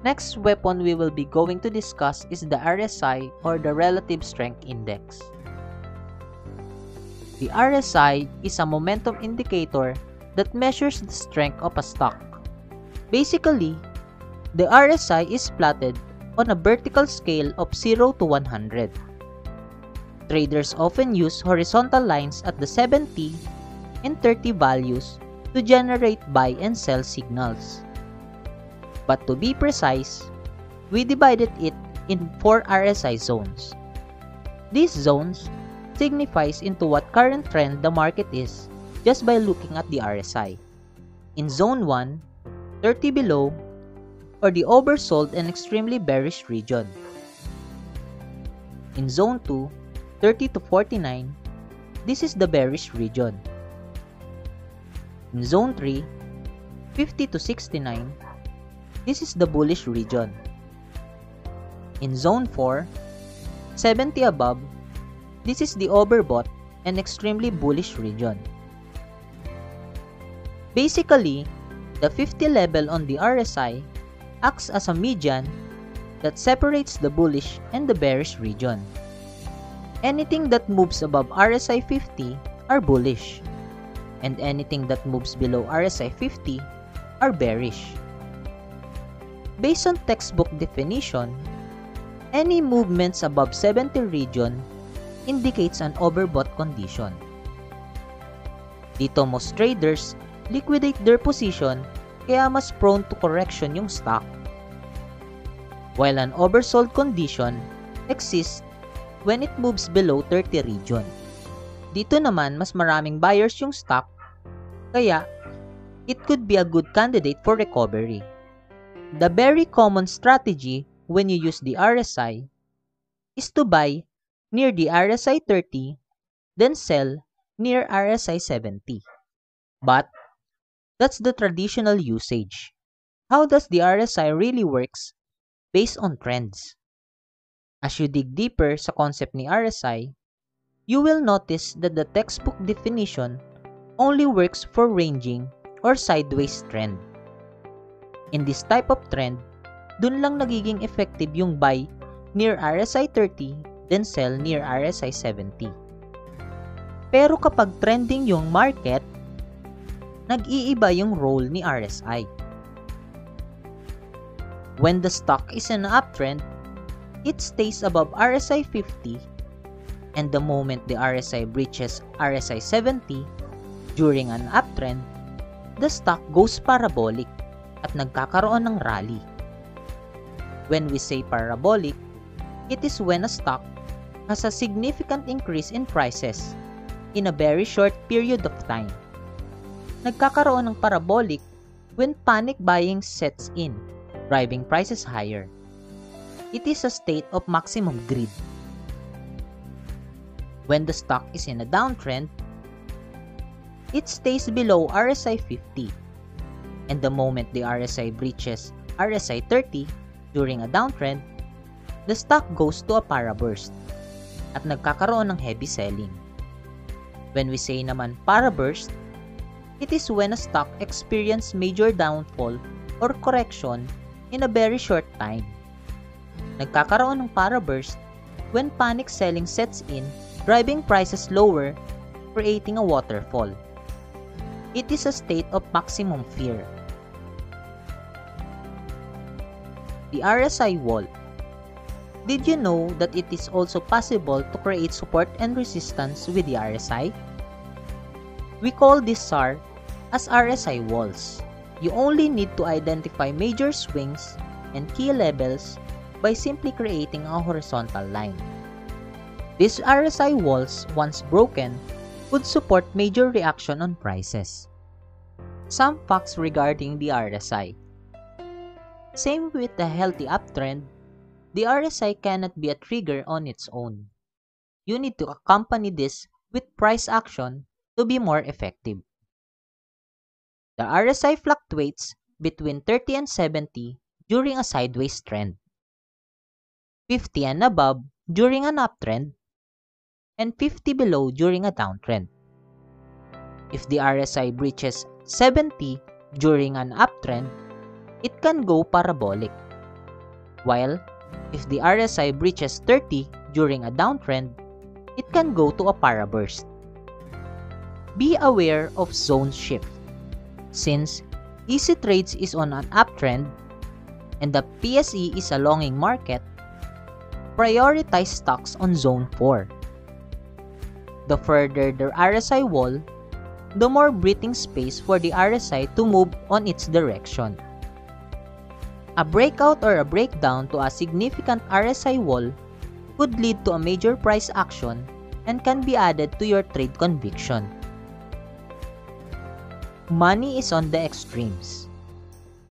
Next weapon we will be going to discuss is the RSI or the Relative Strength Index. The RSI is a momentum indicator that measures the strength of a stock. Basically, the RSI is plotted on a vertical scale of 0 to 100. Traders often use horizontal lines at the 70 and 30 values to generate buy and sell signals. But to be precise, we divided it in 4 RSI zones. These zones signifies into what current trend the market is just by looking at the RSI. In Zone 1, 30 below, or the oversold and extremely bearish region. In Zone 2, 30 to 49, this is the bearish region. In Zone 3, 50 to 69, this is the bullish region. In Zone 4, 70 above, this is the overbought and extremely bullish region. Basically, the 50 level on the RSI acts as a median that separates the bullish and the bearish region. Anything that moves above RSI 50 are bullish, and anything that moves below RSI 50 are bearish. Based on textbook definition, any movements above 70 region indicates an overbought condition. Dito most traders liquidate their position kaya mas prone to correction yung stock. While an oversold condition exists when it moves below 30 region. Dito naman mas maraming buyers yung stock kaya it could be a good candidate for recovery. The very common strategy when you use the RSI is to buy near the RSI 30, then sell near RSI 70. But that's the traditional usage. How does the RSI really works based on trends? As you dig deeper sa concept ni RSI, you will notice that the textbook definition only works for ranging or sideways trend. In this type of trend, dun lang nagiging effective yung buy near RSI 30 then sell near RSI 70. Pero kapag trending yung market, nag-iiba yung role ni RSI. When the stock is in an uptrend, it stays above RSI 50, and the moment the RSI breaches RSI 70 during an uptrend, the stock goes parabolic at nagkakaroon ng rally. When we say parabolic, it is when a stock has a significant increase in prices in a very short period of time. Nagkakaroon ng parabolic when panic buying sets in, driving prices higher. It is a state of maximum greed. When the stock is in a downtrend, it stays below RSI 50, and the moment the RSI breaches RSI 30 during a downtrend, the stock goes to a paraburst at nagkakaroon ng heavy selling. When we say naman paraburst, it is when a stock experiences major downfall or correction in a very short time. Nagkakaroon ng paraburst when panic selling sets in, driving prices lower, creating a waterfall. It is a state of maximum fear. The RSI wall. Did you know that it is also possible to create support and resistance with the RSI? We call this SAR as RSI walls. You only need to identify major swings and key levels by simply creating a horizontal line. These RSI walls, once broken, would support major reaction on prices. Some facts regarding the RSI. Same with the healthy uptrend, the RSI cannot be a trigger on its own. You need to accompany this with price action to be more effective. The RSI fluctuates between 30 and 70 during a sideways trend, 50 and above during an uptrend, and 50 below during a downtrend. If the RSI breaches 70 during an uptrend, it can go parabolic. while if the RSI breaches 30 during a downtrend, it can go to a paraburst. Be aware of zone shift. Since Easy Trades is on an uptrend and the PSE is a longing market, prioritize stocks on Zone 4. The further the RSI wall, the more breathing space for the RSI to move on its direction. A breakout or a breakdown to a significant RSI wall could lead to a major price action and can be added to your trade conviction. Money is on the extremes.